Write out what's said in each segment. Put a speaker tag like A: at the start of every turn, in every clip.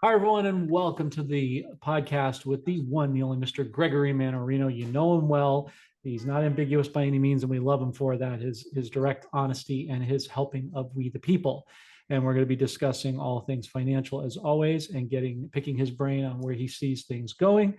A: Hi, everyone, and welcome to the podcast with the one, the only Mr. Gregory Mannarino. You know him well. He's not ambiguous by any means, and we love him for that, his direct honesty and his helping of we the people. And we're going to be discussing all things financial as always and picking his brain on where he sees things going.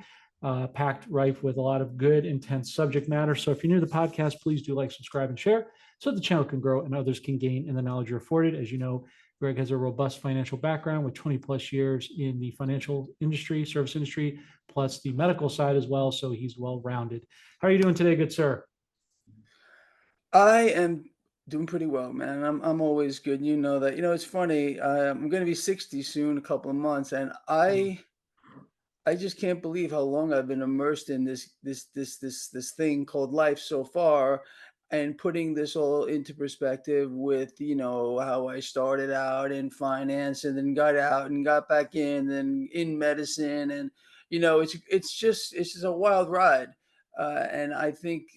A: Packed rife with a lot of good, intense subject matter. So if you're new to the podcast, please do like, subscribe, and share so the channel can grow and others can gain in the knowledge you're afforded. As you know, Greg has a robust financial background with 20 plus years in the financial industry, service industry, plus the medical side as well. So he's well rounded. How are you doing today, good sir?
B: I am doing pretty well, man. I'm always good. You know that. It's funny. I'm going to be 60 soon, a couple of months, and I just can't believe how long I've been immersed in this thing called life so far, and putting this all into perspective with how I started out in finance and then got out and got back in and in medicine, and it's just a wild ride. And I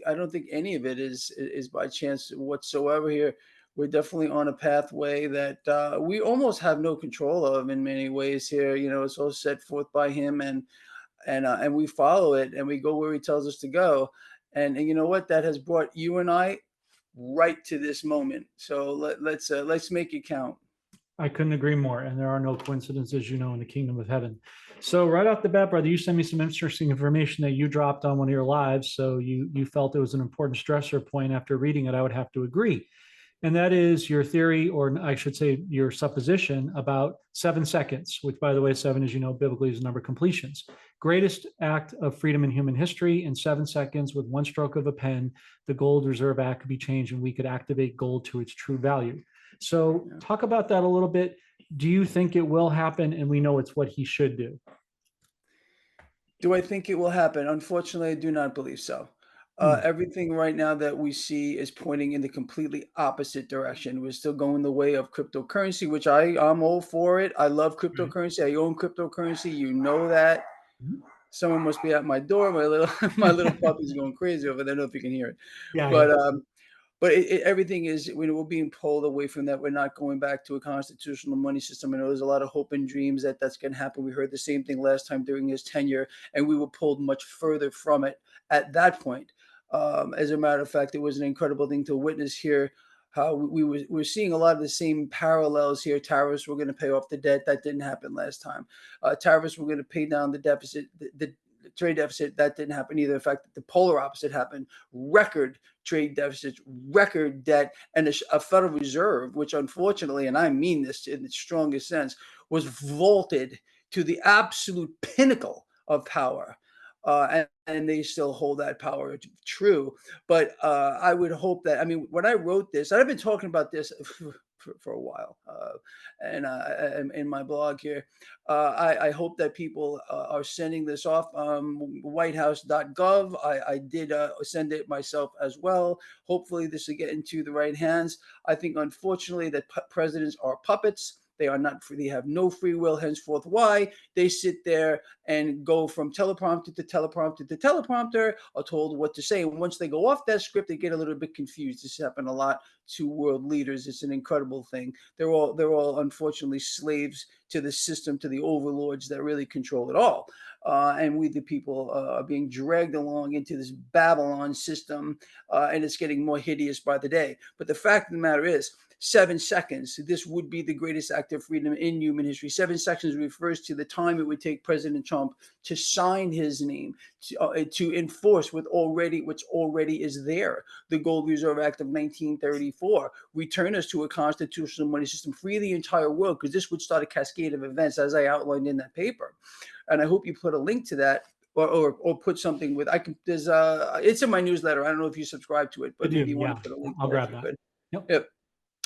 B: don't think any of it is by chance whatsoever here. We're definitely on a pathway that we almost have no control of in many ways here. It's all set forth by him, and we follow it and we go where he tells us to go. And you know what? That has brought you and I right to this moment. So let's make it count.
A: I couldn't agree more. And there are no coincidences, in the kingdom of heaven. So right off the bat, brother, you sent me some interesting information that you dropped on one of your lives. So you felt it was an important stressor point. After reading it, I would have to agree. And that is your theory, or I should say your supposition about 7 seconds, which, by the way, seven, as you know, biblically is the number of completions. Greatest act of freedom in human history. In 7 seconds, with one stroke of a pen, the Gold Reserve Act could be changed and we could activate gold to its true value. So,
B: Yeah.
A: talk about that a little bit. Do you think it will happen? And we know it's what he should do.
B: Do I think it will happen? Unfortunately, I do not believe so.
A: Hmm.
B: Everything right now that we see is pointing in the completely opposite direction. We're still going the way of cryptocurrency, which I'm all for it. I love
A: Right.
B: cryptocurrency. I own cryptocurrency. You know that.
A: Mhm.
B: Someone must be at my door. My little my little puppy's going crazy over there. I don't know if you can hear it,
A: Yeah, yeah.
B: but everything is, we're being pulled away from that. We're not going back to a constitutional money system. I know there's a lot of hope and dreams that that's going to happen. We heard the same thing last time during his tenure, and we were pulled much further from it at that point. As a matter of fact, it was an incredible thing to witness here. How we're seeing a lot of the same parallels here. Tariffs were going to pay off the debt. That didn't happen last time. Tariffs were going to pay down the deficit. The trade deficit, that didn't happen either. In fact, the polar opposite happened. Record trade deficits, record debt, and a Federal Reserve, which unfortunately, and I mean this in the strongest sense, was vaulted to the absolute pinnacle of power. And they still hold that power true. But I would hope that, I mean, when I wrote this, I've been talking about this for a while, and in my blog here. I hope that people are sending this off. Whitehouse.gov. I did send it myself as well. Hopefully, this will get into the right hands. I think, unfortunately, that presidents are puppets. They are not free. They have no free will. Henceforth, why they sit there and go from teleprompter to teleprompter to teleprompter, are told what to say. And once they go off that script, they get a little bit confused. This happened a lot to world leaders. It's an incredible thing. They're all unfortunately slaves to the system, to the overlords that really control it all. And we, the people, are being dragged along into this Babylon system, and it's getting more hideous by the day. But the fact of the matter is, 7 seconds, this would be the greatest act of freedom in human history. 7 seconds refers to the time it would take President Trump to sign his name, to enforce which already is there. The Gold Reserve Act of 1934. Return us to a constitutional money system, free the entire world, because this would start a cascade of events, as I outlined in that paper. And I hope you put a link to that, or put something with, I can, there's it's in my newsletter. I don't know if you subscribe to it,
A: I
B: but maybe
A: do.
B: you want
A: Yeah.
B: to put a link
A: I'll
B: there if
A: grab
B: you
A: that.
B: could.
A: Yep.
B: Yeah,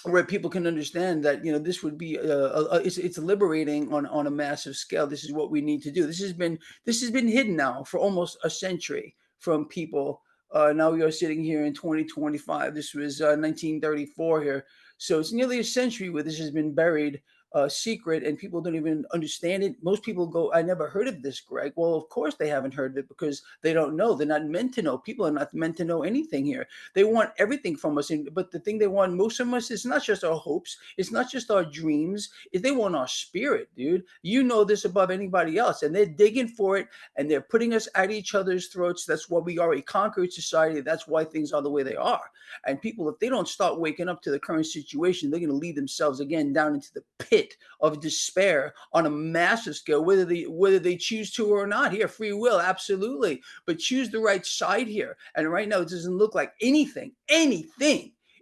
B: where people can understand that this would be it's liberating on a massive scale. This is what we need to do. This has been hidden now for almost a century from people. Now we are sitting here in 2025. This was 1934 here, so it's nearly a century where this has been buried. secret, and people don't even understand it. Most people go, "I never heard of this, Greg." Well, of course they haven't heard of it because they don't know. They're not meant to know. People are not meant to know anything here. They want everything from us, but the thing they want most from us is not just our hopes. It's not just our dreams. They want our spirit, dude. You know this above anybody else, and they're digging for it, and they're putting us at each other's throats. That's why we are a conquered society. That's why things are the way they are. And people, if they don't start waking up to the current situation, they're going to lead themselves again down into the pit of despair on a massive scale, whether they choose to or not. Here, free will, absolutely, but choose the right side here. And right now, it doesn't look like anything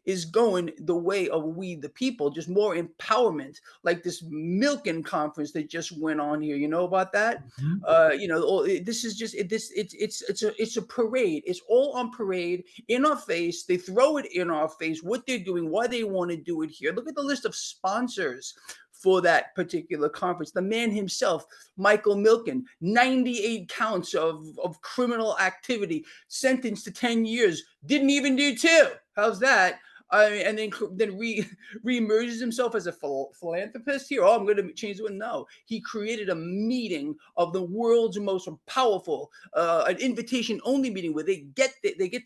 B: is going the way of we the people. Just more empowerment, like this Milken conference that just went on here. You know about that?
A: Mhm.
B: This is just it's a parade. It's all on parade in our face. They throw it in our face. What they're doing, why they want to do it here. Look at the list of sponsors for that particular conference. The man himself, Michael Milken, 98 counts of criminal activity, sentenced to 10 years, didn't even do 2. How's that? I mean, and then re-emerges himself as a philanthropist here. Oh, I'm going to change it. No, he created a meeting of the world's most powerful, an invitation-only meeting where they get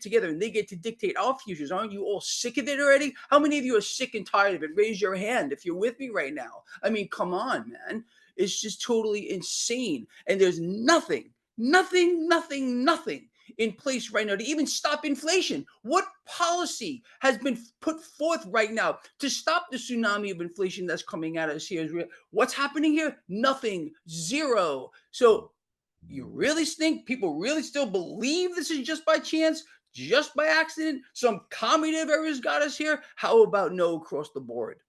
B: together and they get to dictate our futures. Aren't you all sick of it already? How many of you are sick and tired of it? Raise your hand if you're with me right now. I mean, come on, man. It's just totally insane, and there's nothing in place right now to even stop inflation. What policy has been put forth right now to stop the tsunami of inflation that's coming at us here? What's happening here? Nothing. Zero. So you really think people really still believe this is just by chance, just by accident? Some cognitive errors got us here? How about no across the board?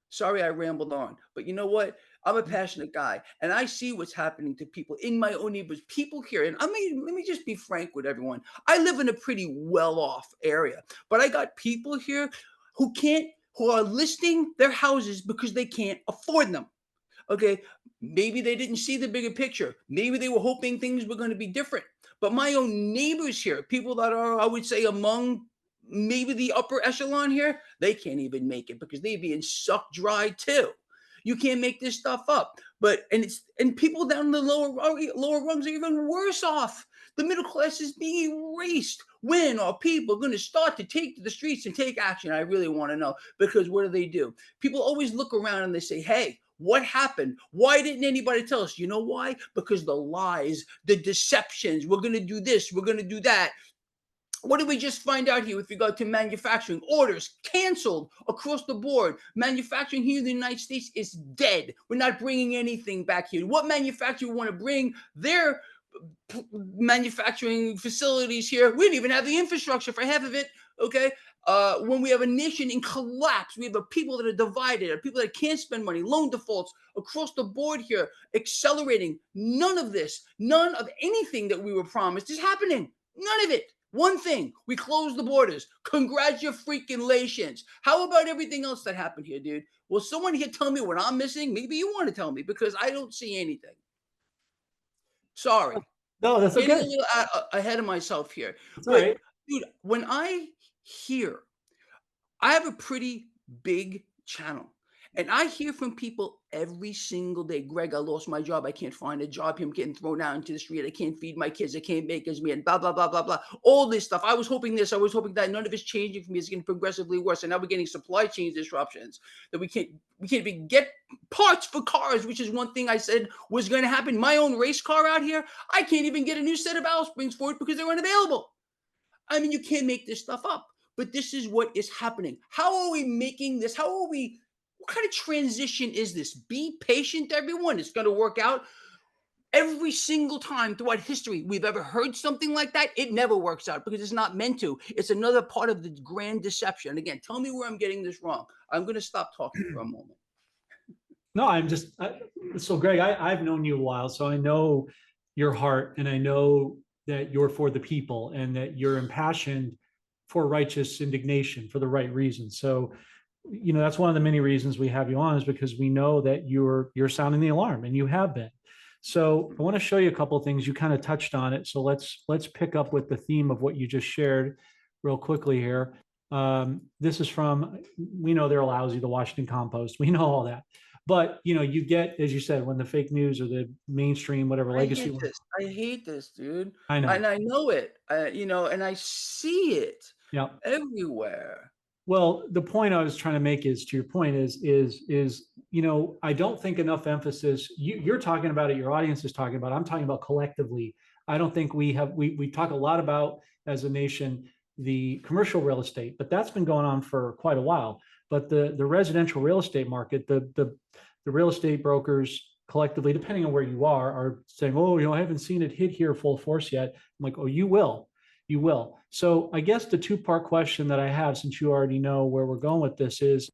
B: Sorry, I rambled on. But you know what? I'm a passionate guy, and I see what's happening to people in my own neighborhoods, people here. And let me just be frank with everyone. I live in a pretty well-off area, but I got people here who are listing their houses because they can't afford them. Okay, maybe they didn't see the bigger picture. Maybe they were hoping things were going to be different. But my own neighbors here, people that are, I would say, among maybe the upper echelon here, they can't even make it because they're being sucked dry too. You can't make this stuff up. And people down in the lower rungs are even worse off. The middle class is being erased. When are people going to start to take to the streets and take action? I really want to know, because what do? People always look around and they say, hey, what happened? Why didn't anybody tell us? You know why? Because the lies, the deceptions, we're going to do this, we're going to do that. What did we just find out here with regard to manufacturing? Orders canceled across the board. Manufacturing here in the United States is dead. We're not bringing anything back here. What manufacturer want to bring their manufacturing facilities here? We don't even have the infrastructure for half of it. Okay. When we have a nation in collapse, we have a people that are divided, people that can't spend money, loan defaults across the board here, accelerating. None of this, none of anything that we were promised is happening. None of it. One thing, we closed the borders. Congratulations. How about everything else that happened here, dude? Will someone here tell me what I'm missing? Maybe you want to tell me, because I don't see anything. Sorry.
A: No, that's
B: Getting a
A: okay.
B: little ahead of myself here.
A: That's all
B: But,
A: right.
B: dude, when I have a pretty big channel, and I hear from people every single day. Greg, I lost my job. I can't find a job. I'm getting thrown out into the street. I can't feed my kids. I can't make as me, and blah, blah, blah, blah, blah. All this stuff. I was hoping this. I was hoping that. None of it's changing for me. It's getting progressively worse. And now we're getting supply chain disruptions that we can't even get parts for cars, which is one thing I said was going to happen. My own race car out here, I can't even get a new set of valve springs for it because they're unavailable. I mean, you can't make this stuff up, but this is what is happening. How are we making this? What kind of transition is this? Be patient, everyone. It's going to work out. Every single time throughout history we've ever heard something like that, it never works out because it's not meant to. It's another part of the grand deception. Again, tell me where I'm getting this wrong. I'm going to stop talking for a moment.
A: No, so Greg, I've known you a while, so I know your heart, and I know that you're for the people and that you're impassioned for righteous indignation for the right reasons. So, that's one of the many reasons we have you on, is because we know that you're sounding the alarm, and you have been. So I want to show you a couple of things. You kind of touched on it. So let's pick up with the theme of what you just shared real quickly here. This is from, we know they're lousy, the Washington Compost. We know all that. But you get, as you said, when the fake news or the mainstream, whatever
B: I
A: legacy
B: hate
A: one.
B: this. I hate this, dude.
A: I
B: And
A: know.
B: I know it. And I see it
A: Yeah.
B: everywhere.
A: Well, the point I was trying to make is, to your point, is I don't think enough emphasis. You're talking about it. Your audience is talking about it. I'm talking about collectively. I don't think we talk a lot about, as a nation, the commercial real estate, but that's been going on for quite a while. But the residential real estate market, the real estate brokers collectively, depending on where you are saying, oh, I haven't seen it hit here full force yet. I'm like, oh, you will. You will. So I guess the two-part question that I have, since you already know where we're going with this, is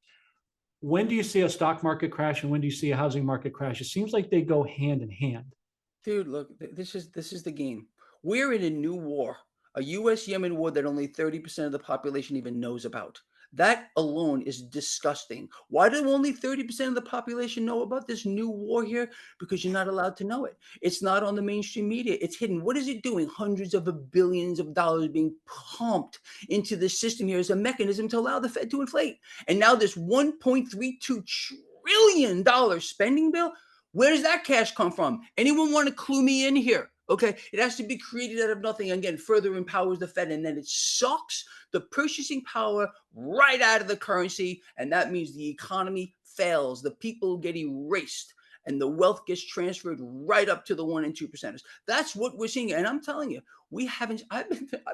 A: when do you see a stock market crash and when do you see a housing market crash? It seems like they go hand in hand.
B: Dude, look, this is the game. We're in a new war, a US-Yemen war that only 30% of the population even knows about. That alone is disgusting. Why do only 30% of the population know about this new war here? Because you're not allowed to know it. It's not on the mainstream media. It's hidden. What is it doing? Hundreds of billions of dollars being pumped into the system here as a mechanism to allow the Fed to inflate. And now this $1.32 trillion spending bill, where does that cash come from? Anyone want to clue me in here? Okay, it has to be created out of nothing. Again, further empowers the Fed, and then it sucks the purchasing power right out of the currency, and that means the economy fails. The people get erased, and the wealth gets transferred right up to the 1% and 2%ers. That's what we're seeing, and I'm telling you, we haven't. I've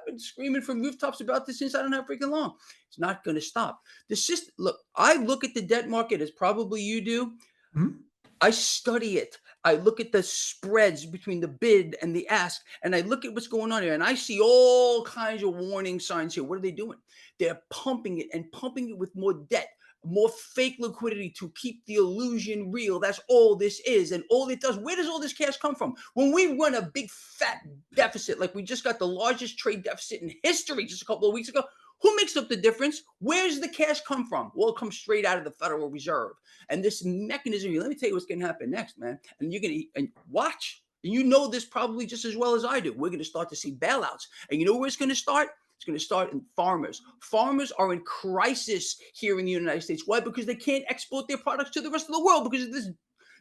B: been screaming from rooftops about this since I don't know how freaking long. It's not going to stop. The system. Look, I look at the debt market as probably you do.
A: Mhm.
B: I study it. I look at the spreads between the bid and the ask, and I look at what's going on here, and I see all kinds of warning signs here. What are they doing? They're pumping it and pumping it with more debt, more fake liquidity to keep the illusion real. That's all this is. And all it does, where does all this cash come from? When we run a big fat deficit, like we just got the largest trade deficit in history just a couple of weeks ago, who makes up the difference? Where's the cash come from? Well, it comes straight out of the Federal Reserve. And this mechanism, let me tell you what's going to happen next, man. And you're going to watch. And you know this probably just as well as I do. We're going to start to see bailouts. And you know where it's going to start? It's going to start in farmers. Farmers are in crisis here in the United States. Why? Because they can't export their products to the rest of the world because of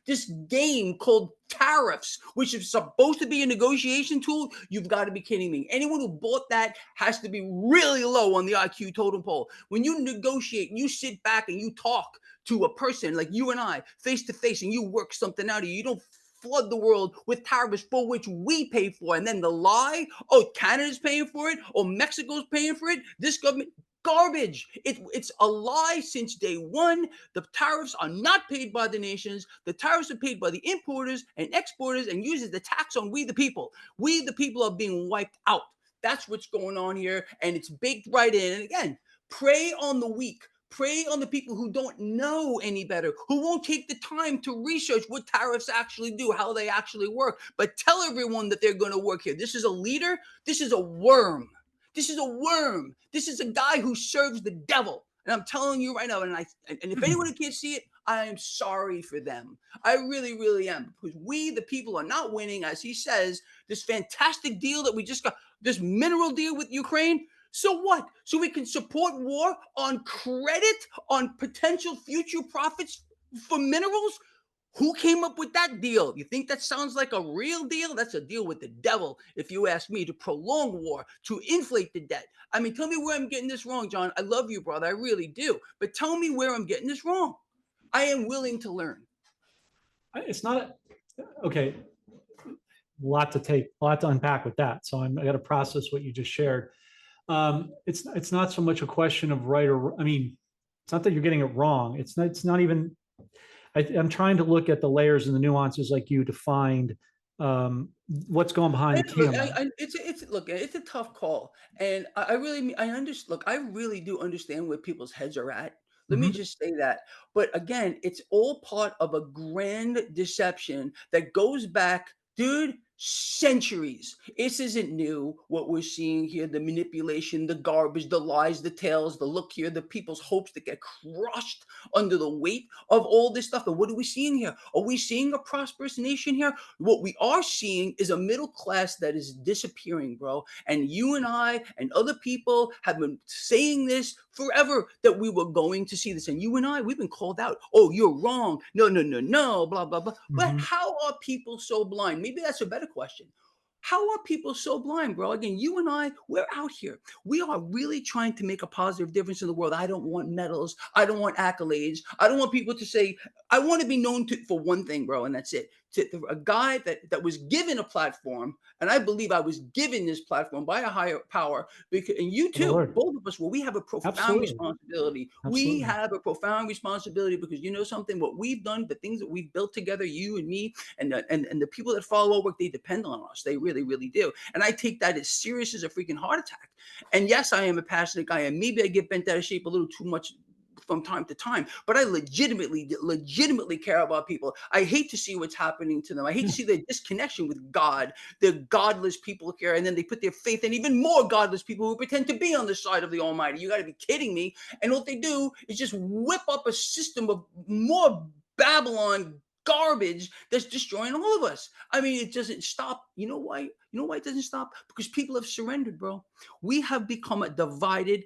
B: this game called tariffs, which is supposed to be a negotiation tool. You've got to be kidding me. Anyone who bought that has to be really low on the IQ totem pole. When you negotiate, you sit back and you talk to a person like you and I, face to face, and you work something out of you. You don't flood the world with tariffs for which we pay for. And then the lie, oh, Canada's paying for it, or Mexico's paying for it. This government, garbage. It's a lie since day one. The tariffs are not paid by the nations. The tariffs are paid by the importers and exporters and uses the tax on we the people. We the people are being wiped out. That's what's going on here. And it's baked right in. And again, prey on the weak. Prey on the people who don't know any better, who won't take the time to research what tariffs actually do, how they actually work, but tell everyone that they're going to work here. This is a leader. This is a worm. This is a worm. This is a guy who serves the devil. And I'm telling you right now, and if anyone can't see it, I am sorry for them. I really, really am. Because we, the people, are not winning, as he says, this fantastic deal that we just got, this mineral deal with Ukraine. So what? So we can support war on credit, on potential future profits for minerals? Who came up with that deal? You think that sounds like a real deal? That's a deal with the devil, if you ask me, to prolong war, to inflate the debt. I mean, tell me where I'm getting this wrong, John. I love you, brother. I really do. But tell me where I'm getting this wrong. I am willing to learn.
A: It's not okay. A lot to take, a lot to unpack with that. So I got to process what you just shared. It's not so much a question of right or, I mean, it's not that you're getting it wrong. It's not even. I'm trying to look at the layers and the nuances like you defined. What's going behind the
B: Look,
A: camera?
B: it's a tough call, and I really I understand. Look, I really do understand where people's heads are at. Let me
A: Mhm.
B: just say that. But again, it's all part of a grand deception that goes back, dude. centuries. This isn't new. What we're seeing here, the manipulation, the garbage, the lies, the tales, the look here, the people's hopes that get crushed under the weight of all this stuff. And what are we seeing here? Are we seeing a prosperous nation here? What we are seeing is a middle class that is disappearing, bro. And you and I and other people have been saying this forever, that we were going to see this. And you and I, we've been called out. Oh, you're wrong. No, no, no, no, blah, blah, blah. But
A: Mhm.
B: how are people so blind? Maybe that's a better question. How are people so blind, bro? Again, you and I, we're out here. We are really trying to make a positive difference in the world. I don't want medals. I don't want accolades. I don't want people to say, I want to be known for one thing, bro, and that's it. A guy that was given a platform, and I believe I was given this platform by a higher power, because, and you
A: For the
B: too,
A: Lord.
B: both of us, well, we have a profound
A: Absolutely.
B: responsibility. We
A: Absolutely.
B: have a profound responsibility because you know something, what we've done, the things that we've built together, you and me, and the people that follow our work, they depend on us. They really, really do. And I take that as serious as a freaking heart attack. And yes, I am a passionate guy, and maybe I get bent out of shape a little too much from time to time, but I legitimately care about people. I hate to see what's happening to them. I hate to
A: Yeah.
B: see the disconnection with God. The godless people here, and then they put their faith in even more godless people who pretend to be on the side of the Almighty. You got to be kidding me. And what they do is just whip up a system of more Babylon garbage that's destroying all of us. I mean, it doesn't stop. You know why? You know why it doesn't stop? Because people have surrendered, bro. We have become a divided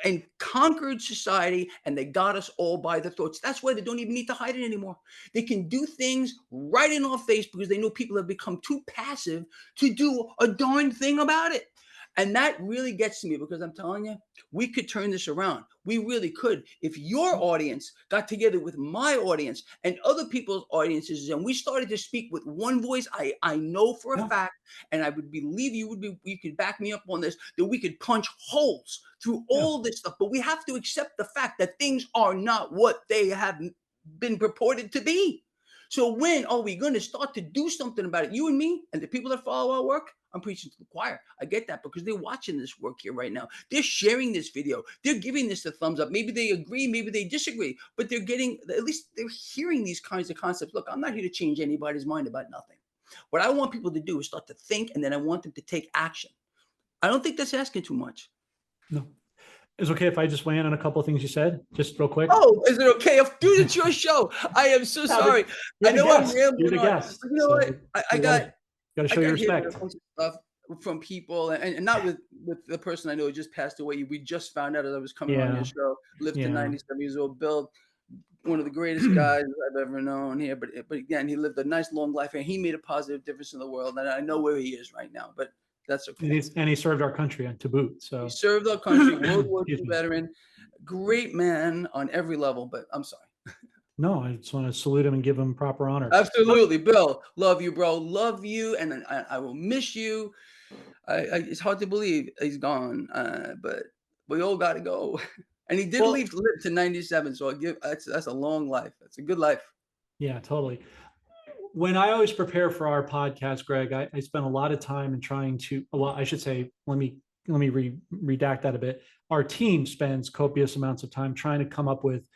B: and conquered society, and they got us all by the throats. That's why they don't even need to hide it anymore. They can do things right in our face because they know people have become too passive to do a darn thing about it. And that really gets to me because I'm telling you, we could turn this around. We really could. If your audience got together with my audience and other people's audiences, and we started to speak with one voice, I know for a
A: Yeah.
B: fact, and I would believe you could back me up on this, that we could punch holes through
A: Yeah.
B: all this stuff. But we have to accept the fact that things are not what they have been purported to be. So when are we going to start to do something about it? You and me and the people that follow our work. I'm preaching to the choir. I get that because they're watching this work here right now. They're sharing this video. They're giving this a thumbs up. Maybe they agree, maybe they disagree, but they're getting, at least they're hearing these kinds of concepts. Look, I'm not here to change anybody's mind about nothing. What I want people to do is start to think, and then I want them to take action. I don't think that's asking too much.
A: No. Is it okay if I just weigh in on a couple of things you said, just real quick?
B: Oh, is it okay? Dude, it's your show. I am so
A: Yeah, but
B: sorry.
A: you're
B: I
A: the
B: know I'm
A: guest. You're
B: rambling
A: the
B: on,
A: guest.
B: but you know what?
A: So
B: I
A: you
B: got
A: gotta
B: I
A: show your
B: got hit with a
A: respect.
B: bunch of stuff from people, and not with the person I know who just passed away. We just found out as I was coming on your
A: Yeah.
B: show. Lived to
A: Yeah.
B: 97 years old. Bill, one of the greatest guys I've ever known here. But again, he lived a nice long life, and he made a positive difference in the world. And I know where he is right now. But that's okay.
A: And he served our country to boot.
B: He
A: So
B: served our country, World War
A: excuse
B: II
A: me.
B: veteran, great man on every level. But I'm sorry.
A: No, I just want to salute him and give him proper honor.
B: Absolutely, Bill. Love you, bro. Love you, and I will miss you. It's hard to believe he's gone, but we all got to go. And he did
A: Well,
B: live to 97, so I give that's a long life. That's a good life.
A: yeah, totally. When I always prepare for our podcast, Greg, I spend a lot of time in trying to, well, I should say, let me redact that a bit. Our team spends copious amounts of time trying to come up with,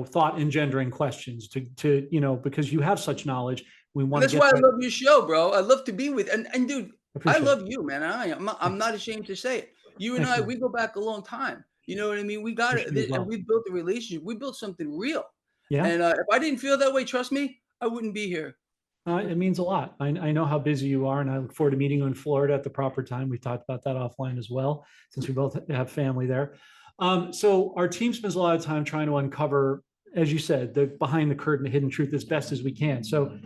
A: thought engendering questions to, because you have such knowledge. We
B: And
A: want to
B: that's
A: get
B: why I
A: that.
B: love your show, bro. I love to be with and dude, I
A: Appreciate it.
B: love you, man. I'm not
A: Thanks.
B: ashamed to say it. You and
A: Thanks,
B: I,
A: man.
B: we go back a long time. You know what I mean? We got
A: Appreciate it as
B: it, and
A: well.
B: we built a relationship. We built something real.
A: Yeah.
B: And if I didn't feel that way, trust me, I wouldn't be here.
A: It means a lot. I know how busy you are, and I look forward to meeting you in Florida at the proper time. We talked about that offline as well, since we both have family there. So our team spends a lot of time trying to uncover, as you said, the behind the curtain, the hidden truth as best as we can. So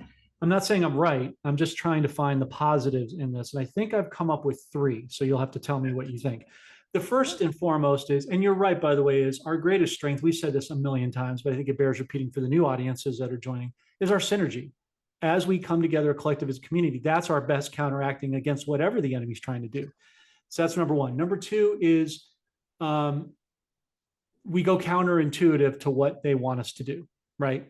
A: I'm not saying I'm right. I'm just trying to find the positives in this. And I think I've come up with three. So you'll have to tell me what you think. The first and foremost is, and you're right, by the way, is our greatest strength. We've said this a million times, but I think it bears repeating for the new audiences that are joining, is our synergy. As we come together, a collective as a community, that's our best counteracting against whatever the enemy's trying to do. So that's number one. Number two is um, we go counterintuitive to what they want us to do, right?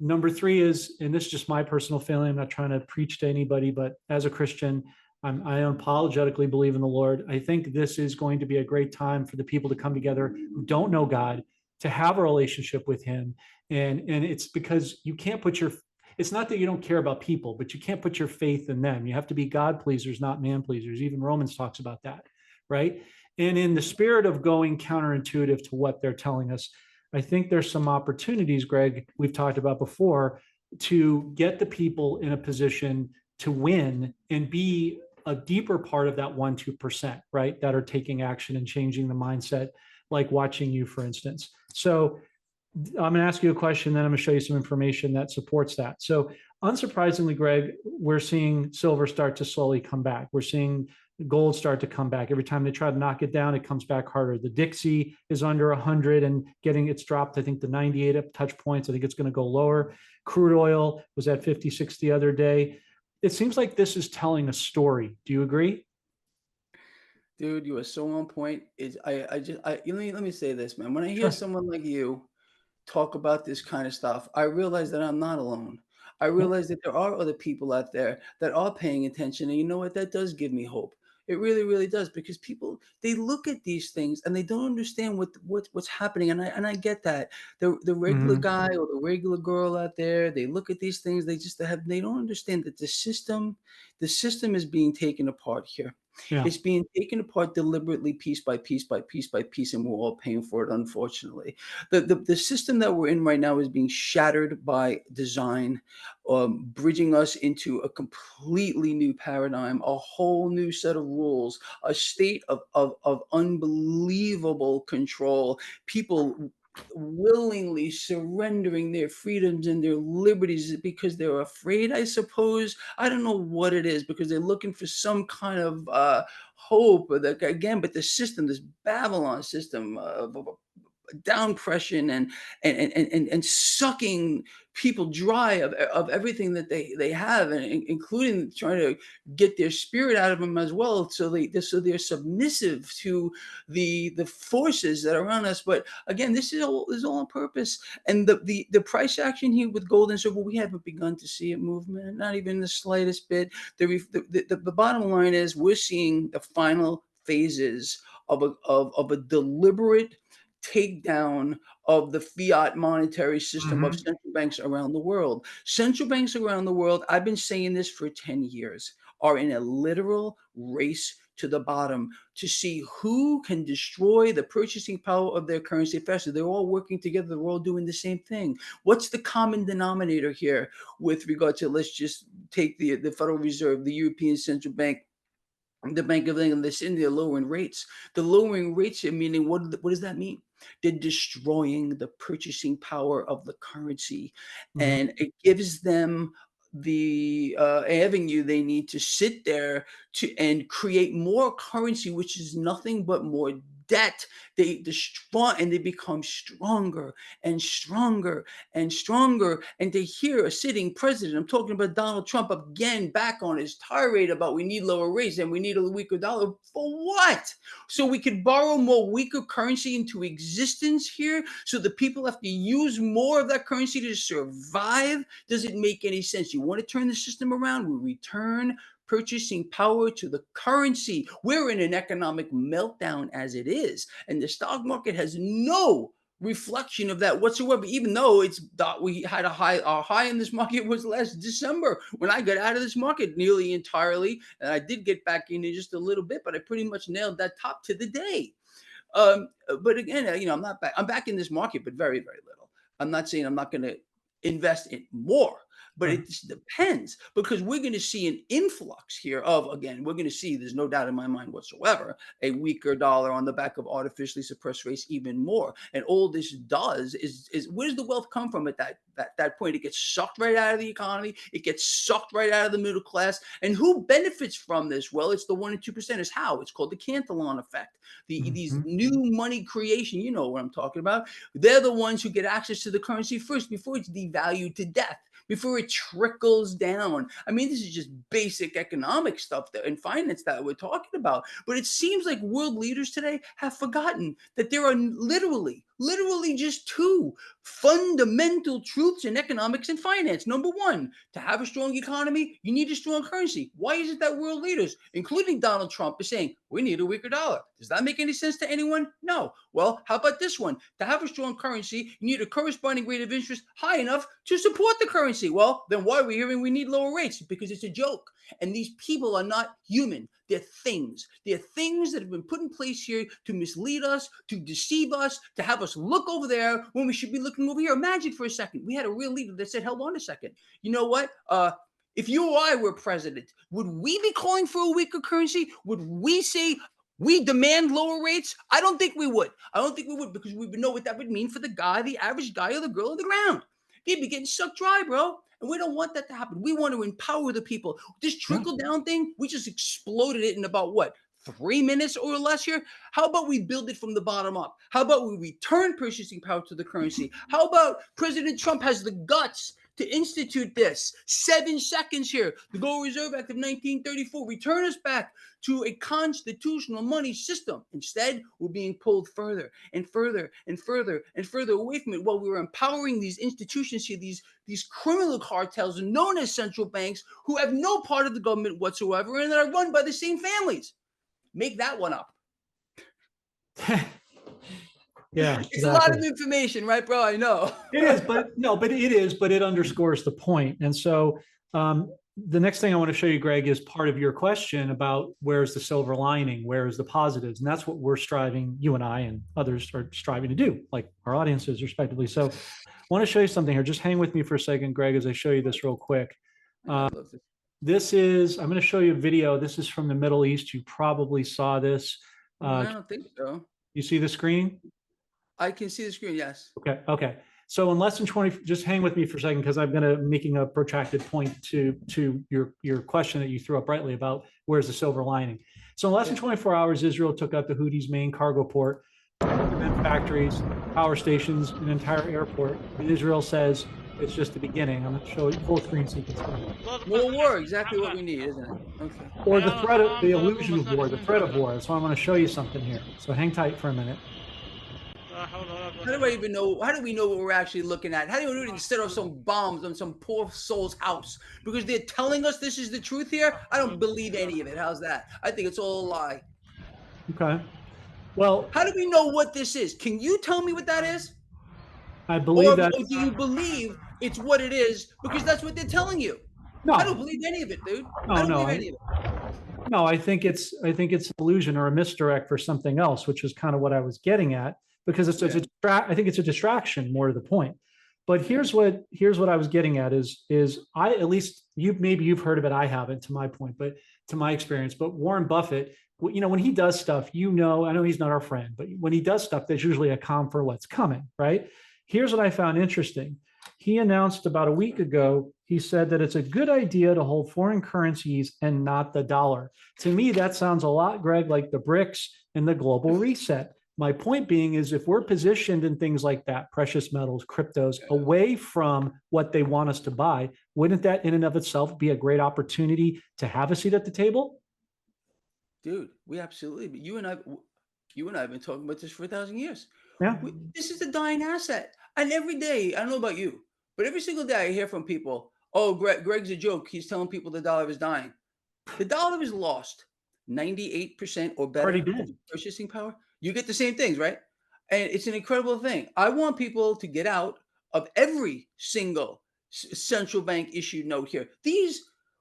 A: Number three is, and this is just my personal feeling, I'm not trying to preach to anybody, but as a Christian, I unapologetically believe in the Lord. I think this is going to be a great time for the people to come together who don't know God, to have a relationship with Him. And it's because you can't put your, it's not that you don't care about people, but you can't put your faith in them. You have to be God pleasers, not man pleasers. Even Romans talks about that, right? And in the spirit of going counterintuitive to what they're telling us, I think there's some opportunities, Greg, we've talked about before, to get the people in a position to win and be a deeper part of that 1-2%, right? That are taking action and changing the mindset, like watching you, for instance. So I'm going to ask you a question, then I'm going to show you some information that supports that. So, unsurprisingly, Greg, we're seeing silver start to slowly come back. We're seeing gold start to come back. Every time they try to knock it down, it comes back harder. The Dixie is under 100 and it's dropped, I think, to 98 up touch points. I think it's going to go lower. Crude oil was at 56 the other day. It seems like this is telling a story. Do you agree?
B: Dude, you are so on point. Let me say this, man. When I hear
A: Sure.
B: someone like you talk about this kind of stuff, I realize that I'm not alone. I
A: Yep.
B: realize that there are other people out there that are paying attention. And you know what? That does give me hope. It really, really does, because people, they look at these things and they don't understand what's happening. And I get that. The regular
A: Mm-hmm.
B: guy or the regular girl out there, they look at these things, they don't understand that the system is being taken apart here.
A: Yeah.
B: It's being taken apart deliberately, piece by piece by piece by piece, and we're all paying for it, unfortunately. The system that we're in right now is being shattered by design, bridging us into a completely new paradigm, a whole new set of rules, a state of unbelievable control. People willingly surrendering their freedoms and their liberties because they're afraid, I suppose. I don't know what it is, because they're looking for some kind of hope, or that, again, but the system, this Babylon system of downpression and sucking people dry of everything that they have, and including trying to get their spirit out of them as well, so they're submissive to the forces that are around us. But again, this is all on purpose. And the price action here with gold and silver, we haven't begun to see it move, man, not even the slightest bit. The bottom line is, we're seeing the final phases of a deliberate takedown of the fiat monetary system of
A: Mm-hmm.
B: central banks around the world. Central banks around the world, I've been saying this for 10 years, are in a literal race to the bottom to see who can destroy the purchasing power of their currency faster. They're all working together, they're all doing the same thing. What's the common denominator here with regard to, let's just take the Federal Reserve, the European Central Bank, the Bank of England, this India lowering rates. The lowering rates, meaning, what does that mean? They're destroying the purchasing power of the currency,
A: Mm-hmm.
B: and it gives them the avenue they need to sit there to and create more currency, which is nothing but more debt. They become stronger and stronger and stronger. And to hear a sitting president, I'm talking about Donald Trump, again back on his tirade about we need lower rates and we need a weaker dollar. For what? So we could borrow more weaker currency into existence here, so the people have to use more of that currency to survive? Does it make any sense? You want to turn the system around? We return purchasing power to the currency. We're in an economic meltdown as it is, and the stock market has no reflection of that whatsoever. Even though we had our high in this market was last December, when I got out of this market nearly entirely, and I did get back in just a little bit, but I pretty much nailed that top to the day. But again, I'm not back. I'm back in this market, but very, very little. I'm not saying I'm not going to invest in more, but
A: Sure.
B: it just depends, because we're going to see an influx here of, again, we're going to see, there's no doubt in my mind whatsoever, a weaker dollar on the back of artificially suppressed rates even more. And all this does is where does the wealth come from at that point? It gets sucked right out of the economy. It gets sucked right out of the middle class. And who benefits from this? Well, it's the 1 and 2%. Is how it's called, the Cantillon effect. These
A: Mm-hmm.
B: new money creation, you know what I'm talking about. They're the ones who get access to the currency first, before it's devalued to death, before it trickles down. I mean, this is just basic economic stuff and finance that we're talking about. But it seems like world leaders today have forgotten that there are literally Literally just two fundamental truths in economics and finance. Number one, to have a strong economy, you need a strong currency. Why is it that world leaders, including Donald Trump, is saying we need a weaker dollar? Does that make any sense to anyone? No. Well, how about this one? To have a strong currency, you need a corresponding rate of interest high enough to support the currency. Well, then why are we hearing we need lower rates? Because it's a joke. And these people are not human. They're things. They're things that have been put in place here to mislead us, to deceive us, to have us look over there when we should be looking over here. Imagine for a second, we had a real leader that said, hold on a second. You know what? If you or I were president, would we be calling for a weaker currency? Would we say we demand lower rates? I don't think we would. I don't think we would, because we would know what that would mean for the guy, the average guy or the girl on the ground. They'd be getting sucked dry, bro. And we don't want that to happen. We want to empower the people. This trickle down thing, we just exploded it in about what? 3 minutes or less here. How about we build it from the bottom up? How about we return purchasing power to the currency? How about President Trump has the guts to institute this? 7 seconds here. The Gold Reserve Act of 1934. Return us back to a constitutional money system. Instead, we're being pulled further and further and further and further away from it while we were empowering these institutions here, these criminal cartels known as central banks who have no part of the government whatsoever and that are run by the same families. Make that one up.
A: Yeah,
B: it's a lot of information, right, bro? I know.
A: It is, but it underscores the point. And so the next thing I want to show you, Greg, is part of your question about where's the silver lining, where's the positives, and that's what we're striving, you and I and others are striving to do, like our audiences respectively. So I want to show you something here. Just hang with me for a second, Greg, as I show you this real quick. This is, I'm going to show you a video. This is from the Middle East. You probably saw this.
B: I don't think so.
A: You see the screen?
B: I can see the screen, yes.
A: Okay. So in less than 20, just hang with me for a second, because I'm going to making a protracted point to your question that you threw up rightly about where's the silver lining. So in less than 24 hours, Israel took out the Houthis' main cargo port, factories, power stations, an entire airport. And Israel says it's just the beginning. I'm going to show you full screen sequence.
B: More war, exactly what we need, isn't it? Okay.
A: Or the threat of the illusion of war, the threat of war. So I'm going to show you something here. So hang tight for a minute.
B: How do I even know? How do we know what we're actually looking at? How do we know instead of some bombs on some poor soul's house? Because they're telling us this is the truth here? I don't believe any of it. How's that? I think it's all a lie.
A: Okay. Well,
B: how do we know what this is? Can you tell me what that is?
A: I believe that.
B: Or do you believe it's what it is because that's what they're telling you?
A: No.
B: I don't believe any of it, dude. I don't believe any of it.
A: No, I think it's an illusion or a misdirect for something else, which is kind of what I was getting at. Because I think it's a distraction more to the point. But here's what I was getting at is I, at least you've heard of it, I haven't, to my point, but to my experience. But Warren Buffett, when he does stuff, I know he's not our friend, but when he does stuff, there's usually a calm for what's coming, right? Here's what I found interesting. He announced about a week ago, he said that it's a good idea to hold foreign currencies and not the dollar. To me, that sounds a lot, Greg, like the BRICS and the global reset. My point being is if we're positioned in things like that, precious metals, cryptos, away from what they want us to buy, wouldn't that in and of itself be a great opportunity to have a seat at the table?
B: Dude, we absolutely, but you and I have been talking about this for 1,000 years.
A: Yeah.
B: This is a dying asset. And every day, I don't know about you, but every single day I hear from people, oh, Greg's a joke. He's telling people the dollar is dying. The dollar is lost 98% or better of purchasing power. You get the same things, right? And it's an incredible thing. I want people to get out of every single central bank issued note here.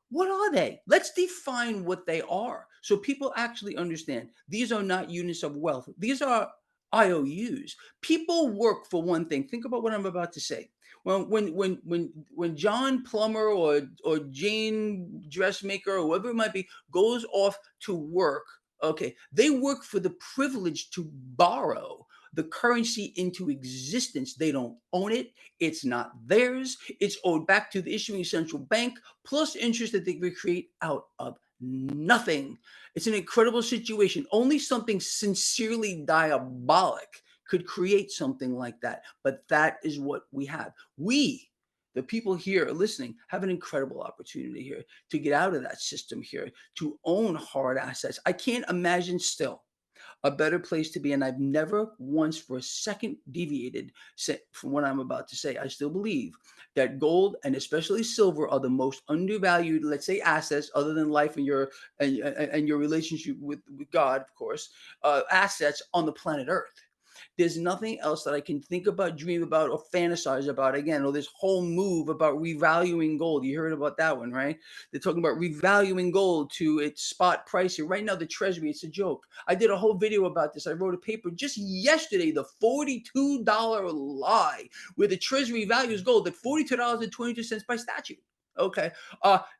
B: What are they? Let's define what they are so people actually understand. These are not units of wealth. These are IOUs. People work for one thing. Think about what I'm about to say. When John Plumber or Jane Dressmaker or whoever it might be goes off to work, okay, they work for the privilege to borrow the currency into existence. They don't own it. It's not theirs. It's owed back to the issuing central bank, plus interest that they create out of nothing. It's an incredible situation. Only something sincerely diabolic could create something like that. But that is what we have. We, the people here listening, have an incredible opportunity here to get out of that system here, to own hard assets. I can't imagine still a better place to be. And I've never once for a second deviated from what I'm about to say. I still believe that gold and especially silver are the most undervalued, let's say, assets other than life and and your relationship with God, of course, assets on the planet Earth. There's nothing else that I can think about, dream about, or fantasize about again. Or this whole move about revaluing gold. You heard about that one, right? They're talking about revaluing gold to its spot price here. Right now, the Treasury, it's a joke. I did a whole video about this. I wrote a paper just yesterday, the $42 lie, where the Treasury values gold at $42.22 by statute. Okay.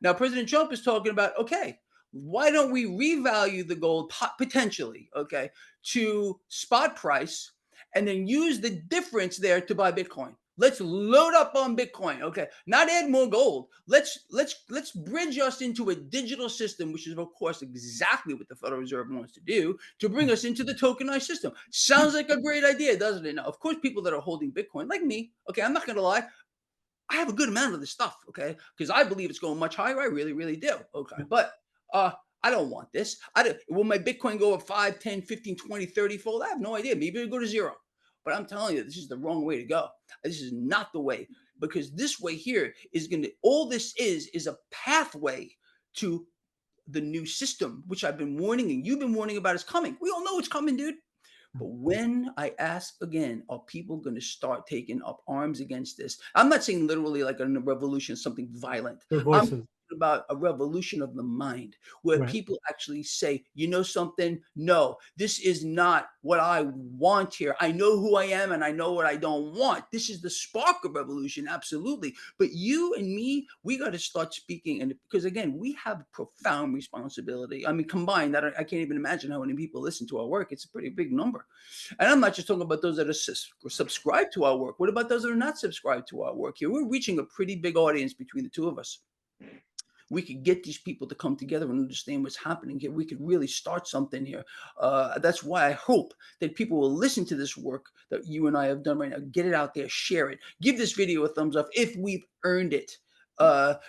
B: Now President Trump is talking about, okay, why don't we revalue the gold potentially, okay, to spot price and then use the difference there to buy Bitcoin. Let's load up on Bitcoin. Okay, not add more gold. Let's bridge us into a digital system, which is of course exactly what the Federal Reserve wants to do to bring us into the tokenized system. Sounds like a great idea, doesn't it? Now, of course, people that are holding Bitcoin, like me, okay, I'm not going to lie, I have a good amount of this stuff, okay, because I believe it's going much higher. I really, really do. Okay, but I don't want this. I don't. Will my Bitcoin go up 5, 10, 15, 20, 30 fold? I have no idea. Maybe it'll go to zero. But I'm telling you, this is the wrong way to go. This is not the way, because this way here is going to, all this is a pathway to the new system, which I've been warning and you've been warning about is coming. We all know it's coming, dude. But when I ask again, are people going to start taking up arms against this? I'm not saying literally like a revolution, something violent.
A: Their
B: I'm
A: voices.
B: talking about a revolution of the mind where
A: Right.
B: people actually say, you know something? No, this is not what I want here. I know who I am and I know what I don't want. This is the spark of revolution, absolutely. But you and me, we got to start speaking. And because again, we have profound responsibility. I mean, combined, I can't even imagine how many people listen to our work. It's a pretty big number. And I'm not just talking about those that are subscribed to our work. What about those that are not subscribed to our work here? We're reaching a pretty big audience between the two of us. We could get these people to come together and understand what's happening here. We could really start something here. That's why I hope that people will listen to this work that you and I have done right now. Get it out there, share it, give this video a thumbs up if we've earned it.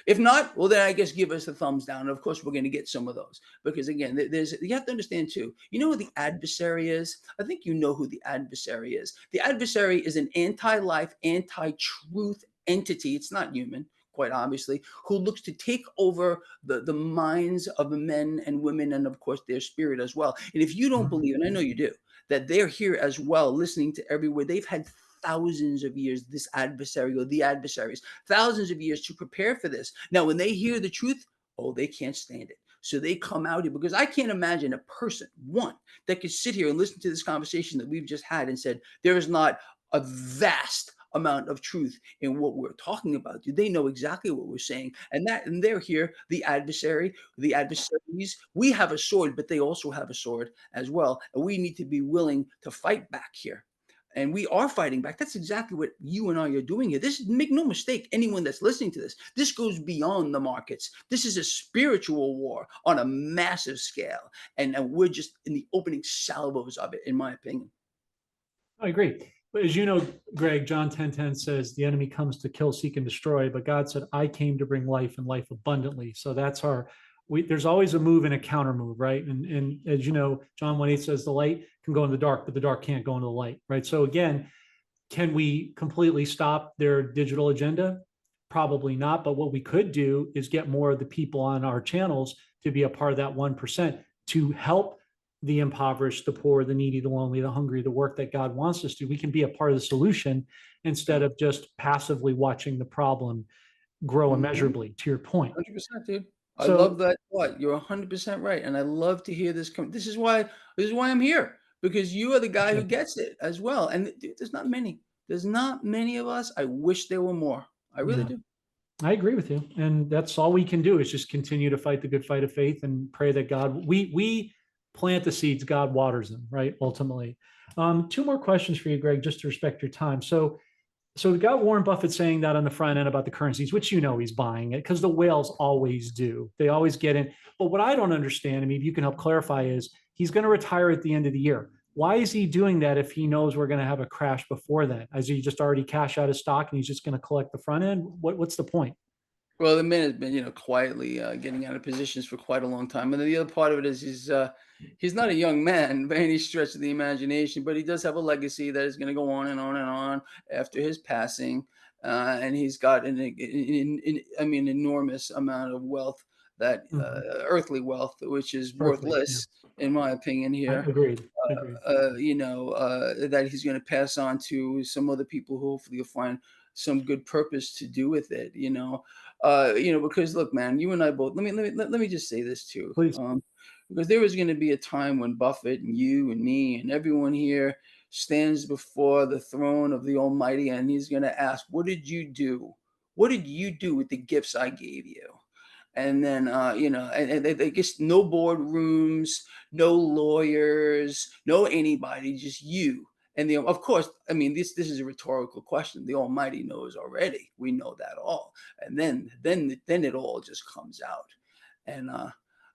B: If not, well, then I guess give us a thumbs down. And of course, we're going to get some of those because again, you have to understand too. You know who the adversary is? I think you know who the adversary is. The adversary is an anti-life, anti-truth entity. It's not human, quite obviously, who looks to take over the minds of the men and women and of course their spirit as well. And if you don't
A: Mhm.
B: believe, and I know you do, that they're here as well, listening to everywhere, they've had thousands of years, this adversary or the adversaries, thousands of years to prepare for this. Now, when they hear the truth, oh, they can't stand it. So they come out here because I can't imagine a person, one, that could sit here and listen to this conversation that we've just had and said, there is not a vast amount of truth in what we're talking about. Do they know exactly what we're saying? And they're here, the adversary, the adversaries. We have a sword, but they also have a sword as well. And we need to be willing to fight back here. And we are fighting back. That's exactly what you and I are doing here. This, make no mistake, anyone that's listening to this, this goes beyond the markets. This is a spiritual war on a massive scale. And we're just in the opening salvos of it, in my opinion.
A: I agree. But as you know, Greg, John 10:10 says the enemy comes to kill, seek, and destroy, but God said, I came to bring life and life abundantly. So that's there's always a move and a counter move, right? And as you know, John 1:8 says the light can go in the dark, but the dark can't go into the light, right? So again, can we completely stop their digital agenda? Probably not. But what we could do is get more of the people on our channels to be a part of that 1% to help the impoverished, the poor, the needy, the lonely, the hungry, the work that God wants us to. We can be a part of the solution instead of just passively watching the problem grow
B: Mhm.
A: immeasurably, to your point.
B: 100%, dude. I love
A: So,
B: that thought. You're 100% right, and I love to hear this come. This is why I'm here, because you are the guy who
A: yeah,
B: gets it as well. And dude, there's not many. There's not many of us. I wish there were more. I really
A: yeah,
B: do.
A: I agree with you. And that's all we can do is just continue to fight the good fight of faith and pray that we plant the seeds, God waters them, right? Ultimately. Two more questions for you, Greg, just to respect your time. So we got Warren Buffett saying that on the front end about the currencies, which you know he's buying it because the whales always do. They always get in. But what I don't understand, I mean, if you can help clarify, is he's going to retire at the end of the year. Why is he doing that if he knows we're going to have a crash before then? Has he just already cash out his stock and he's just going to collect the front end? What's the point?
B: Well, the man has been, quietly getting out of positions for quite a long time. And then the other part of it is, He's not a young man by any stretch of the imagination, but he does have a legacy that is going to go on and on and on after his passing. And he's got I mean, enormous amount of wealth, that
A: Mhm.
B: earthly wealth, which is
A: Earthly, yeah.
B: worthless, in my opinion. Here,
A: Agreed, agreed.
B: that he's going to pass on to some other people who hopefully will find some good purpose to do with it. Because look, man, you and I both. Let me just say this too.
A: Please.
B: Because there is going to be a time when Buffett and you and me and everyone here stands before the throne of the Almighty, and he's going to ask, "What did you do? What did you do with the gifts I gave you?" And then, and they just no boardrooms, no lawyers, no anybody, just you. And of course, I mean, this is a rhetorical question. The Almighty knows already. We know that all, and then it all just comes out. And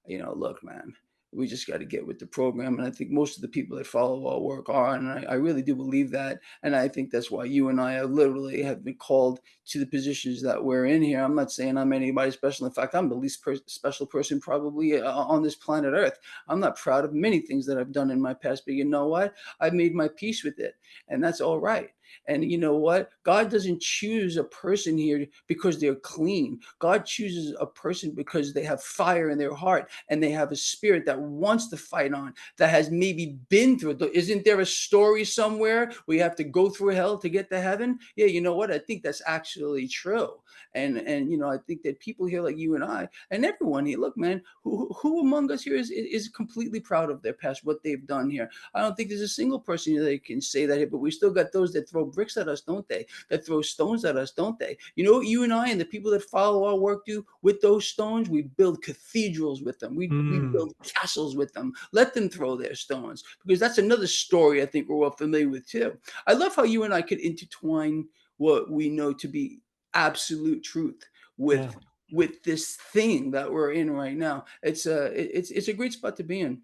B: look, man, we just got to get with the program. And I think most of the people that follow our work are, and I really do believe that. And I think that's why you and I are literally have been called to the positions that we're in here. I'm not saying I'm anybody special. In fact, I'm the least special person probably on this planet Earth. I'm not proud of many things that I've done in my past, but you know what? I've made my peace with it, and that's all right. And you know what? God doesn't choose a person here because they're clean. God chooses a person because they have fire in their heart and they have a spirit that wants to fight on, that has maybe been through it. Isn't there a story somewhere where you have to go through hell to get to heaven? Yeah, you know what? I think that's actually true. And I think that people here like you and I and everyone here, look, man, who among us here is completely proud of their past, what they've done here. I don't think there's a single person here that can say that here, but we still got those that throw bricks at us, don't they? That throw stones at us, don't they? You know what you and I and the people that follow our work do with those stones? We build cathedrals with them. We
A: Mm,
B: build castles with them. Let them throw their stones, because that's another story I think we're all familiar with too. I love how you and I could intertwine what we know to be absolute truth
A: yeah.
B: with this thing that we're in right now. It's a great spot to be in.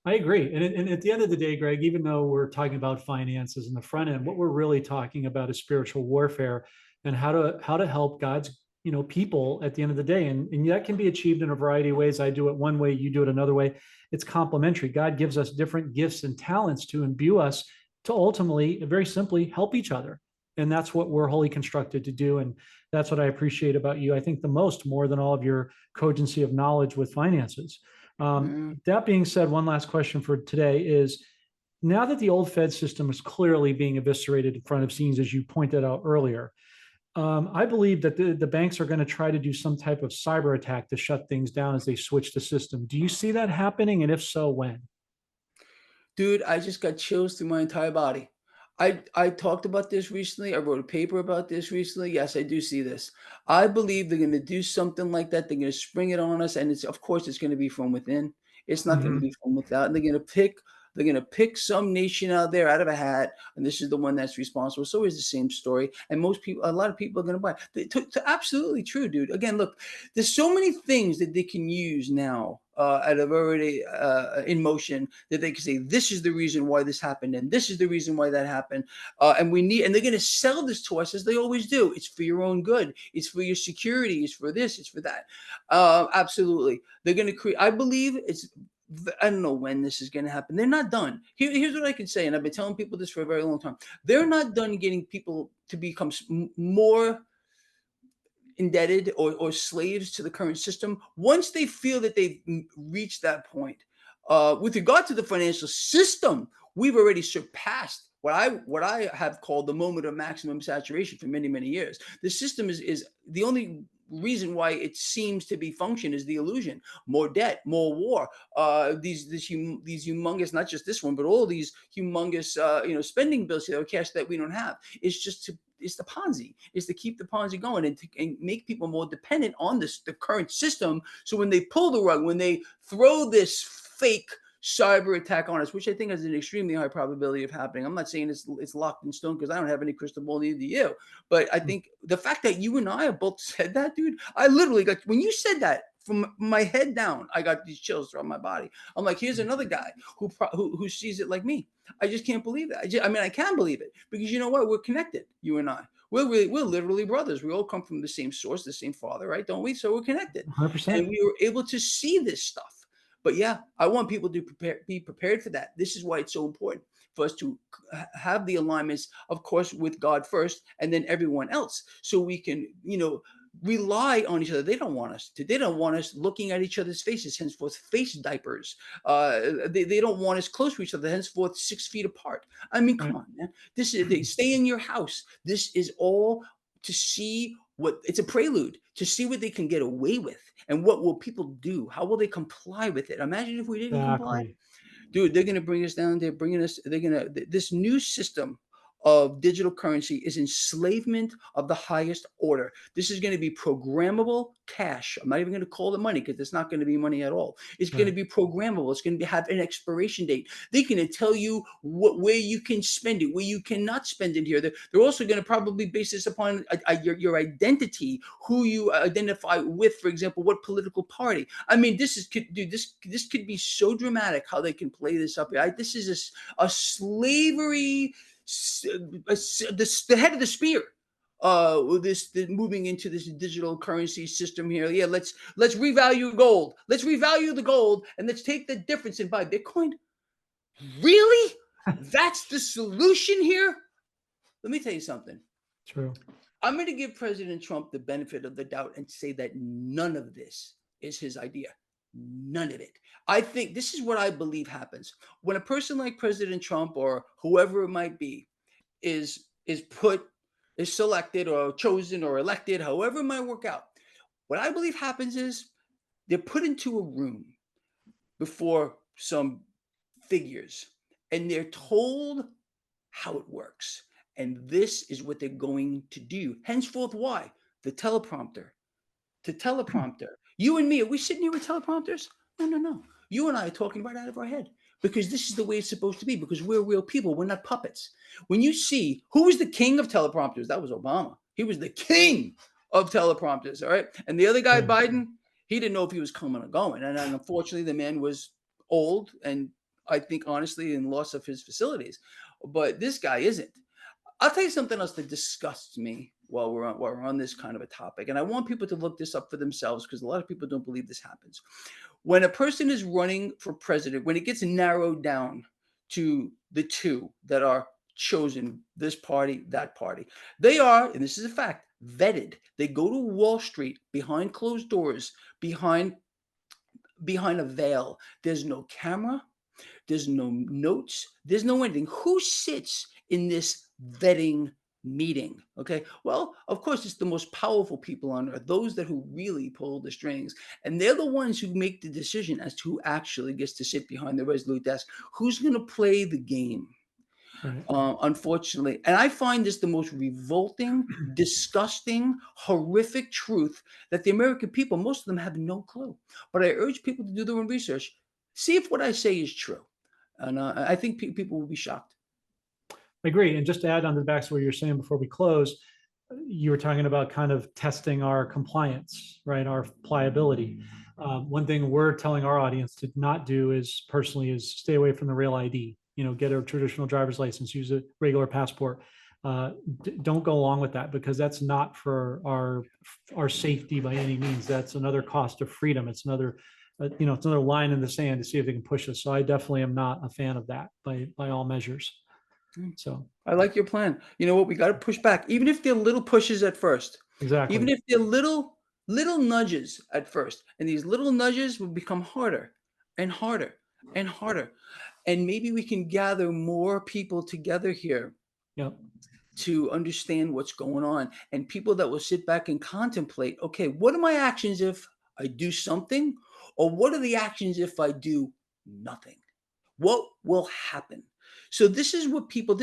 A: I agree. And at the end of the day, Greg, even though we're talking about finances in the front end, what we're really talking about is spiritual warfare and how to help God's people at the end of the day. And that can be achieved in a variety of ways. I do it one way, you do it another way. It's complementary. God gives us different gifts and talents to imbue us to ultimately, very simply, help each other. And that's what we're wholly constructed to do. And that's what I appreciate about you. I think the most, more than all of your cogency of knowledge with finances.
B: Mm.
A: That being said, one last question for today is, now that the old Fed system is clearly being eviscerated in front of scenes, as you pointed out earlier, I believe that the banks are going to try to do some type of cyber attack to shut things down as they switch the system. Do you see that happening? And if so, when?
B: Dude, I just got chills through my entire body. I talked about this recently. I wrote a paper about this recently. Yes, I do see this. I believe they're going to do something like that. They're going to spring it on us, and it's of course it's going to be from within. It's not going to
A: Mhm.
B: be from without. And they're going to pick some nation out there out of a hat, and this is the one that's responsible. So it's the same story, and a lot of people are going to buy. Absolutely true, dude. Again, look, there's so many things that they can use now that have already in motion, that they can say this is the reason why this happened and this is the reason why that happened, and they're going to sell this to us as they always do. It's for your own good. It's for your security. It's for this. It's for that. Absolutely, they're going to create. I believe it's. I don't know when this is going to happen. They're not done. Here's what I can say, and I've been telling people this for a very long time. They're not done getting people to become more indebted or slaves to the current system once they feel that they've reached that point. With regard to the financial system, we've already surpassed what I have called the moment of maximum saturation for many years. The system is the only reason why it seems to be function is the illusion. More debt, more war, these humongous, not just this one, but all these humongous spending bills here, cash that we don't have. It's the Ponzi. It's to keep the Ponzi going and make people more dependent on the current system. So when they pull the rug, when they throw this fake cyber attack on us, which I think has an extremely high probability of happening. I'm not saying it's locked in stone because I don't have any crystal ball, neither do you. But I think the fact that you and I have both said that, dude, I literally got, when you said that, from my head down, I got these chills throughout my body. I'm like, here's another guy who sees it like me. I just can't believe it. I can believe it because you know what? We're connected, you and I. We're literally brothers. We all come from the same source, the same father, right? Don't we? So we're connected, and
A: 100%.
B: we were able to see this stuff. But yeah, I want people to be prepared for that. This is why it's so important for us to have the alignments, of course, with God first, and then everyone else, so we can, rely on each other. They don't want us to. They don't want us looking at each other's faces. Henceforth, face diapers. They don't want us close to each other. Henceforth, 6 feet apart. I mean, come
A: Right.
B: on, man. This is they stay in your house. This is all to see what it's a prelude to see what they can get away with and what will people do. How will they comply with it? Imagine if we didn't comply.
A: Exactly.
B: Dude, they're going to bring us down. They're going to, this new system of digital currency is enslavement of the highest order. This is going to be programmable cash. I'm not even going to call it money because it's not going to be money at all. It's going to
A: Right.
B: be programmable. It's going to have an expiration date. They're going to tell you where you can spend it, where you cannot spend it here. They're also going to probably base this upon your identity, who you identify with, for example, what political party. I mean, this could be so dramatic how they can play this up. This is a slavery, the head of the spear. This moving into this digital currency system here. Yeah, let's revalue gold. Let's revalue the gold, and let's take the difference and buy Bitcoin. Really? That's the solution here? Let me tell you something.
A: True.
B: I'm going to give President Trump the benefit of the doubt and say that none of this is his idea. None of it. I think this is what I believe happens when a person like President Trump or whoever it might be is put, is selected or chosen or elected, however it might work out. What I believe happens is they're put into a room before some figures and they're told how it works. And this is what they're going to do. Henceforth, why? The teleprompter. The teleprompter. You and me, are we sitting here with teleprompters? No, no, no. You and I are talking right out of our head because this is the way it's supposed to be because we're real people. We're not puppets. When you see who was the king of teleprompters, that was Obama. He was the king of teleprompters. All right. And the other guy,
A: Right.
B: Biden, he didn't know if he was coming or going. And unfortunately, the man was old and I think honestly in loss of his facilities. But this guy isn't. I'll tell you something else that disgusts me while we're on this kind of a topic, and I want people to look this up for themselves because a lot of people don't believe this happens. When a person is running for president, when it gets narrowed down to the two that are chosen, this party, that party, they are, and this is a fact, vetted. They go to Wall Street behind closed doors, behind a veil. There's no camera. There's no notes. There's no anything. Who sits in this vetting meeting? Okay. Well, of course, it's the most powerful people on earth, those that who really pull the strings. And they're the ones who make the decision as to who actually gets to sit behind the resolute desk. Who's going to play the game?
A: Right.
B: Unfortunately. And I find this the most revolting, disgusting, horrific truth that the American people, most of them have no clue. But I urge people to do their own research. See if what I say is true. And I think people will be shocked.
A: I agree. And just to add on to the back to what you're saying before we close, you were talking about kind of testing our compliance, right? Our pliability. One thing we're telling our audience to not do is personally is stay away from the real ID. Get a traditional driver's license, use a regular passport. Don't go along with that because that's not for our safety by any means. That's another cost of freedom. It's another it's another line in the sand to see if they can push us. So I definitely am not a fan of that by all measures. So
B: I like your plan. You know what? We got to push back, even if they're little pushes at first, even
A: exactly.
B: if they're little nudges at first, and these little nudges will become harder and harder and harder, and maybe we can gather more people together here
A: Yep.
B: to understand what's going on and people that will sit back and contemplate, okay, what are my actions if I do something, or what are the actions if I do nothing? What will happen? So this is what people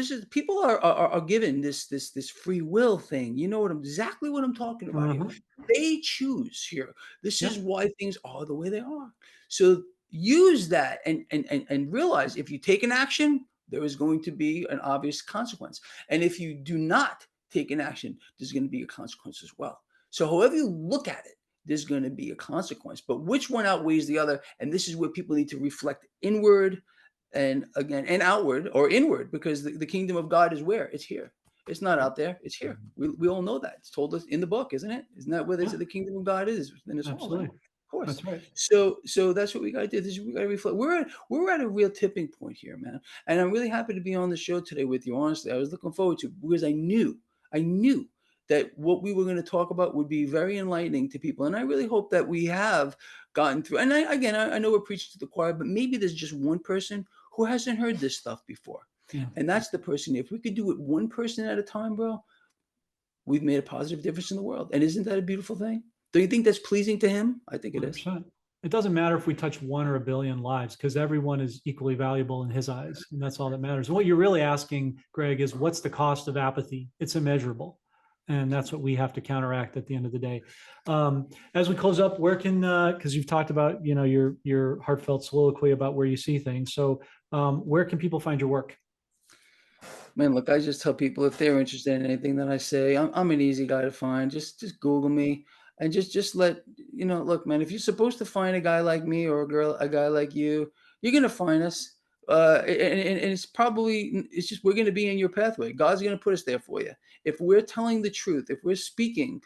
B: are given this free will thing. You know exactly what I'm talking about here.
A: Mhm.
B: They choose here. This is
A: Yep.
B: why things are the way they are. So use that and realize if you take an action, there is going to be an obvious consequence. And if you do not take an action, there's going to be a consequence as well. So however you look at it, there's going to be a consequence. But which one outweighs the other? And this is where people need to reflect inward and again and outward or inward, because the kingdom of God is where? It's here. It's not out there. It's here. We all know that. It's told us in the book, isn't it? Isn't that where they
A: Yeah,
B: say the kingdom of God is? Within us all, right?
A: absolutely.
B: course.
A: That's right.
B: So that's what we gotta do. This is we gotta reflect. We're at a real tipping point here, man. And I'm really happy to be on the show today with you. Honestly, I was looking forward to it because I knew that what we were going to talk about would be very enlightening to people. And I really hope that we have gotten through. And I know we're preaching to the choir, but maybe there's just one person who hasn't heard this stuff before.
A: Yeah.
B: And that's the person. If we could do it one person at a time, bro, we've made a positive difference in the world. And isn't that a beautiful thing? Do you think that's pleasing to him? I think it is.
A: 100%. It doesn't matter if we touch 1 or 1 billion lives because everyone is equally valuable in his eyes. And that's all that matters. And what you're really asking, Greg, is what's the cost of apathy? It's immeasurable. And that's what we have to counteract at the end of the day. As we close up, where can, because you've talked about, your heartfelt soliloquy about where you see things. So where can people find your work?
B: Man, look, I just tell people if they're interested in anything that I say, I'm an easy guy to find. Just Google me and just let look, man, if you're supposed to find a guy like me or a guy like you, you're gonna find us. And it's just we're gonna be in your pathway. God's gonna put us there for you. If we're telling the truth, if we're speaking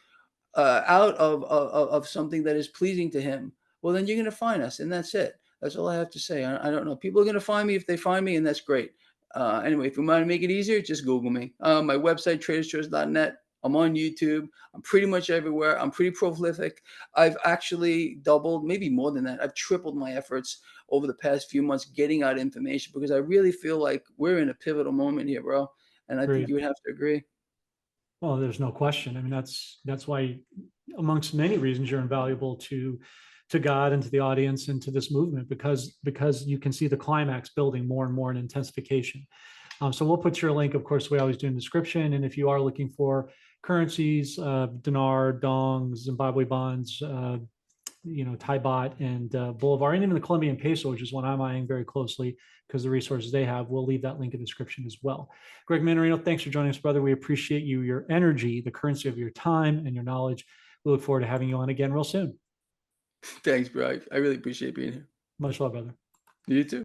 B: out of something that is pleasing to him, well, then you're going to find us. And that's it. That's all I have to say. I don't know. People are going to find me if they find me, and that's great. Anyway, if you want to make it easier, just Google me. My website, traderchoice.net. I'm on YouTube. I'm pretty much everywhere. I'm pretty prolific. I've actually doubled, maybe more than that. I've tripled my efforts over the past few months getting out information because I really feel like we're in a pivotal moment here, bro. And I think
A: Agreed.
B: you would have to agree.
A: Well, there's no question. I mean, that's why, amongst many reasons, you're invaluable to God and to the audience and to this movement because you can see the climax building more and more in intensification. So we'll put your link, of course, we always do in the description. And if you are looking for currencies, dinar, dong, Zimbabwe bonds, Thai baht and Bolivar, and even the Colombian peso, which is one I'm eyeing very closely because the resources they have. We'll leave that link in the description as well. Greg Mannarino, thanks for joining us, brother. We appreciate you, your energy, the currency of your time and your knowledge. We look forward to having you on again real soon.
B: Thanks, bro. I really appreciate being here.
A: Much love, brother.
B: You too.